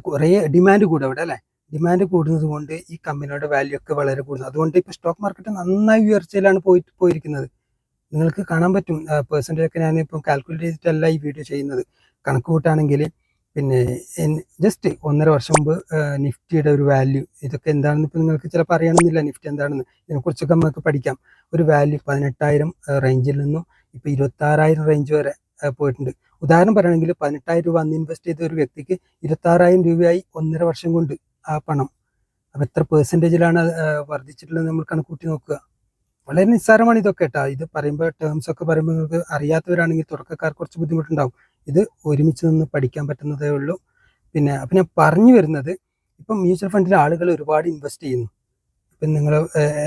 S1: കുറേ ഡിമാൻഡ് കൂടും അവിടെ അല്ലേ. ഡിമാൻഡ് കൂടുന്നത് കൊണ്ട് ഈ കമ്പനിയുടെ വാല്യൂ ഒക്കെ വളരെ കൂടുന്നു. അതുകൊണ്ട് ഇപ്പോൾ സ്റ്റോക്ക് മാർക്കറ്റ് നന്നായി ഉയർച്ചയിലാണ് പോയിരിക്കുന്നത്. നിങ്ങൾക്ക് കാണാൻ പറ്റും. പെർസെൻറ്റേജ് ഒക്കെ ഞാനിപ്പം കാൽക്കുലേറ്റ് ചെയ്തിട്ടല്ല ഈ വീഡിയോ ചെയ്യുന്നത്. കണക്ക് കൂട്ടാണെങ്കിൽ ജസ്റ്റ് 1.5 വർഷം മുമ്പ് നിഫ്റ്റിയുടെ ഒരു വാല്യൂ, ഇതൊക്കെ എന്താണെന്ന് ഇപ്പോൾ നിങ്ങൾക്ക് ചിലപ്പോൾ അറിയണമെന്നില്ല നിഫ്റ്റി എന്താണെന്ന്. ഇതിനെക്കുറിച്ചൊക്കെ നമുക്ക് പഠിക്കാം. ഒരു വാല്യൂ 18,000 റേഞ്ചിൽ നിന്നും ഇപ്പോൾ 26,000 റേഞ്ച് വരെ പോയിട്ടുണ്ട്. ഉദാഹരണം പറയുകയാണെങ്കിൽ 18,000 രൂപ അന്ന് ഇൻവെസ്റ്റ് ചെയ്ത ഒരു വ്യക്തിക്ക് 26,000 രൂപയായി 1.5 വർഷം കൊണ്ട് ആ പണം. അപ്പം എത്ര പെർസെൻറ്റേജിലാണ് വർദ്ധിച്ചിട്ടുള്ളത് നമ്മൾ കണക്കൂട്ടി നോക്കുക. വളരെ നിസ്സാരമാണ് ഇതൊക്കെ കേട്ടോ. ഇത് പറയുമ്പോൾ ടേംസ് ഒക്കെ പറയുമ്പോൾ നിങ്ങൾക്ക് അറിയാത്തവരാണെങ്കിൽ, തുടക്കക്കാർക്ക് കുറച്ച് ബുദ്ധിമുട്ടുണ്ടാവും. ഇത് ഒരുമിച്ച് നിന്ന് പഠിക്കാൻ പറ്റുന്നതേ ഉള്ളൂ. പിന്നെ അപ്പം ഞാൻ പറഞ്ഞു വരുന്നത്, ഇപ്പം മ്യൂച്വൽ ഫണ്ടിൽ ആളുകൾ ഒരുപാട് ഇൻവെസ്റ്റ് ചെയ്യുന്നു. ഇപ്പം നിങ്ങൾ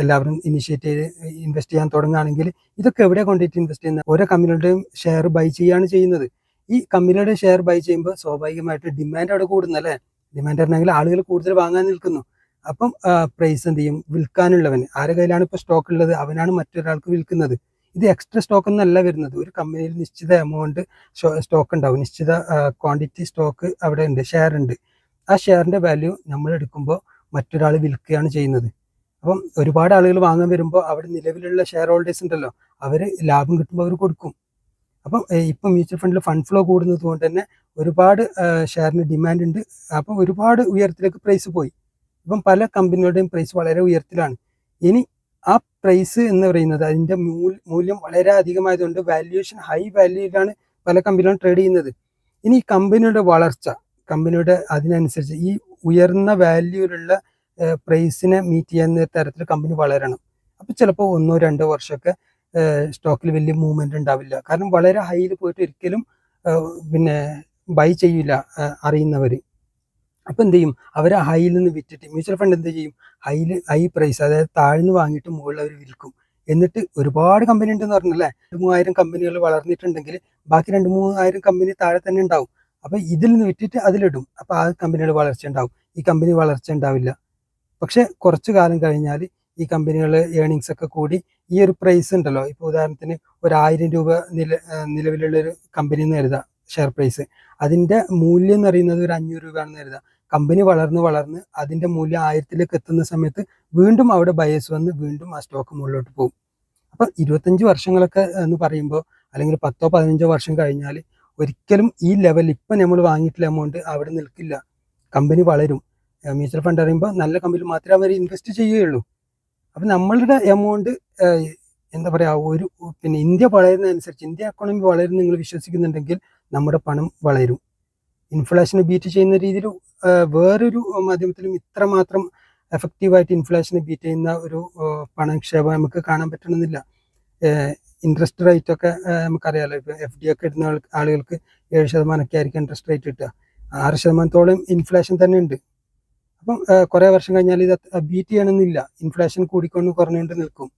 S1: എല്ലാവരും ഇനിഷ്യേറ്റ് ചെയ്ത് ഇൻവെസ്റ്റ് ചെയ്യാൻ തുടങ്ങുകയാണെങ്കിൽ ഇതൊക്കെ എവിടെ കൊണ്ടിട്ട് ഇൻവെസ്റ്റ് ചെയ്യുന്നത്? ഓരോ കമ്പനികളുടെയും ഷെയർ ബൈ ചെയ്യുകയാണ് ചെയ്യുന്നത്. ഈ കമ്പനിയുടെ ഷെയർ ബൈ ചെയ്യുമ്പോൾ സ്വാഭാവികമായിട്ട് ഡിമാൻഡ് അവിടെ കൂടുന്നല്ലേ. ഡിമാൻഡ് പറഞ്ഞെങ്കിൽ ആളുകൾ കൂടുതൽ വാങ്ങാൻ നിൽക്കുന്നു. അപ്പം പ്രൈസ് എന്ത് ചെയ്യും? വിൽക്കാനുള്ളവൻ ആരുടെ കയ്യിലാണ് ഇപ്പോൾ സ്റ്റോക്ക് ഉള്ളത് അവനാണ് മറ്റൊരാൾക്ക് വിൽക്കുന്നത്. ഇത് എക്സ്ട്രാ സ്റ്റോക്ക് ഒന്നല്ല വരുന്നത്. ഒരു കമ്പനിയിൽ നിശ്ചിത എമൗണ്ട് സ്റ്റോക്ക് ഉണ്ടാവും, നിശ്ചിത ക്വാണ്ടിറ്റി സ്റ്റോക്ക് അവിടെ ഉണ്ട്, ഷെയർ ഉണ്ട്. ആ ഷെയറിന്റെ വാല്യൂ നമ്മൾ എടുക്കുമ്പോൾ മറ്റൊരാൾ വിൽക്കുകയാണ് ചെയ്യുന്നത്. അപ്പം ഒരുപാട് ആളുകൾ വാങ്ങാൻ വരുമ്പോൾ അവിടെ നിലവിലുള്ള ഷെയർ ഹോൾഡേഴ്സ് ഉണ്ടല്ലോ, അവർ ലാഭം കിട്ടുമ്പോൾ അവർ കൊടുക്കും. അപ്പം ഇപ്പം മ്യൂച്വൽ ഫണ്ടിൽ ഫണ്ട് ഫ്ലോ കൂടുന്നത് കൊണ്ട് തന്നെ ഒരുപാട് ഷെയറിന് ഡിമാൻഡ് ഉണ്ട്. അപ്പം ഒരുപാട് ഉയരത്തിലേക്ക് പ്രൈസ് പോയി. ഇപ്പം പല കമ്പനികളുടെയും പ്രൈസ് വളരെ ഉയരത്തിലാണ്. ഇനി ആ പ്രൈസ് എന്ന് പറയുന്നത് അതിൻ്റെ മൂല്യം വളരെ അധികമായതുകൊണ്ട് വാല്യുവേഷൻ ഹൈ വാല്യൂയിലാണ് പല കമ്പനികളും ട്രേഡ് ചെയ്യുന്നത്. ഇനി കമ്പനിയുടെ വളർച്ച, കമ്പനിയുടെ അതിനനുസരിച്ച് ഈ ഉയർന്ന വാല്യൂയിലുള്ള പ്രൈസിനെ മീറ്റ് ചെയ്യുന്ന തരത്തിൽ കമ്പനി വളരണം. അപ്പം ചിലപ്പോൾ 1-2 വർഷമൊക്കെ സ്റ്റോക്കിൽ വലിയ മൂവ്മെന്റ് ഉണ്ടാവില്ല. കാരണം വളരെ ഹൈയിൽ പോയിട്ട് ഒരിക്കലും പിന്നെ ബൈ ചെയ്യില്ല അറിയുന്നവർ. അപ്പം എന്ത് ചെയ്യും? അവർ ഹൈയിൽ നിന്ന് വിറ്റിട്ട് മ്യൂച്വൽ ഫണ്ട് എന്ത് ചെയ്യും? ഹൈ പ്രൈസ്, അതായത് താഴ്ന്ന് വാങ്ങിയിട്ട് മുകളിൽ അവർ വിൽക്കും. എന്നിട്ട് ഒരുപാട് കമ്പനി ഉണ്ടെന്ന് പറഞ്ഞല്ലേ, 3000 കമ്പനികൾ വളർന്നിട്ടുണ്ടെങ്കിൽ ബാക്കി 2-3000 കമ്പനി താഴെ തന്നെ ഉണ്ടാവും. അപ്പം ഇതിൽ നിന്ന് വിറ്റിട്ട് അതിലിടും. അപ്പം ആ കമ്പനിയുടെ വളർച്ച ഉണ്ടാവും, ഈ കമ്പനി വളർച്ച ഉണ്ടാവില്ല. പക്ഷെ കുറച്ചു കാലം കഴിഞ്ഞാൽ ഈ കമ്പനികൾ ഏണിങ്സ് ഒക്കെ കൂടി ഈ ഒരു പ്രൈസ് ഉണ്ടല്ലോ, ഇപ്പോൾ ഉദാഹരണത്തിന് 1000 രൂപ നിലവിലുള്ളൊരു കമ്പനി എന്ന് കരുതാം ഷെയർ പ്രൈസ്, അതിൻ്റെ മൂല്യം എന്ന് പറയുന്നത് ഒരു 500 രൂപയാണെന്ന് കരുതാം. കമ്പനി വളർന്ന് അതിൻ്റെ മൂല്യം 1000ലേക്ക് എത്തുന്ന സമയത്ത് വീണ്ടും അവിടെ ബയേഴ്സ് വന്ന് വീണ്ടും ആ സ്റ്റോക്ക് മുകളിലോട്ട് പോകും. അപ്പം 25 വർഷങ്ങളൊക്കെ എന്ന് പറയുമ്പോൾ, അല്ലെങ്കിൽ 10-15 വർഷം കഴിഞ്ഞാൽ ഒരിക്കലും ഈ ലെവൽ ഇപ്പം നമ്മൾ വാങ്ങിയിട്ടുള്ള എമൗണ്ട് അവിടെ നിൽക്കില്ല. കമ്പനി വളരും. മ്യൂച്വൽ ഫണ്ട് പറയുമ്പോൾ നല്ല കമ്പനിയിൽ മാത്രമേ അവർ ഇൻവെസ്റ്റ് ചെയ്യുകയുള്ളൂ. അപ്പം നമ്മളുടെ എമൗണ്ട് എന്താ പറയുക, പിന്നെ ഇന്ത്യ വളരുന്നതനുസരിച്ച്, ഇന്ത്യ എക്കോണമി വളരും നിങ്ങൾ വിശ്വസിക്കുന്നുണ്ടെങ്കിൽ നമ്മുടെ പണം വളരും. ഇൻഫ്ലേഷനെ ബീറ്റ് ചെയ്യുന്ന രീതിയിൽ വേറൊരു മാധ്യമത്തിലും ഇത്രമാത്രം എഫക്റ്റീവായിട്ട് ഇൻഫ്ലേഷനെ ബീറ്റ് ചെയ്യുന്ന ഒരു പണനിക്ഷേപം നമുക്ക് കാണാൻ പറ്റണമെന്നില്ല. ഇൻട്രസ്റ്റ് റേറ്റ് ഒക്കെ നമുക്കറിയാമല്ലോ. ഇപ്പോൾ FD ഒക്കെ ഇടുന്ന ആളുകൾക്ക് 7% ആയിരിക്കും ഇൻട്രസ്റ്റ് റേറ്റ് കിട്ടുക. 6% ഇൻഫ്ലേഷൻ തന്നെ ഉണ്ട്. അപ്പം കുറേ വർഷം കഴിഞ്ഞാൽ ഇത് ബീറ്റ് ചെയ്യണമെന്നില്ല. ഇൻഫ്ലേഷൻ കൂടിക്കൊണ്ട് കുറഞ്ഞുകൊണ്ട് നിൽക്കും.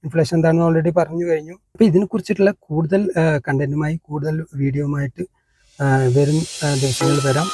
S1: ഇൻഫ്ലേഷൻ എന്താണെന്ന് ഓൾറെഡി പറഞ്ഞു കഴിഞ്ഞു. അപ്പോൾ ഇതിനെക്കുറിച്ചിട്ടുള്ള കൂടുതൽ കണ്ടന്റുമായി, കൂടുതൽ വീഡിയോയുമായിട്ട് വരും ദിവസങ്ങളിൽ വരാം.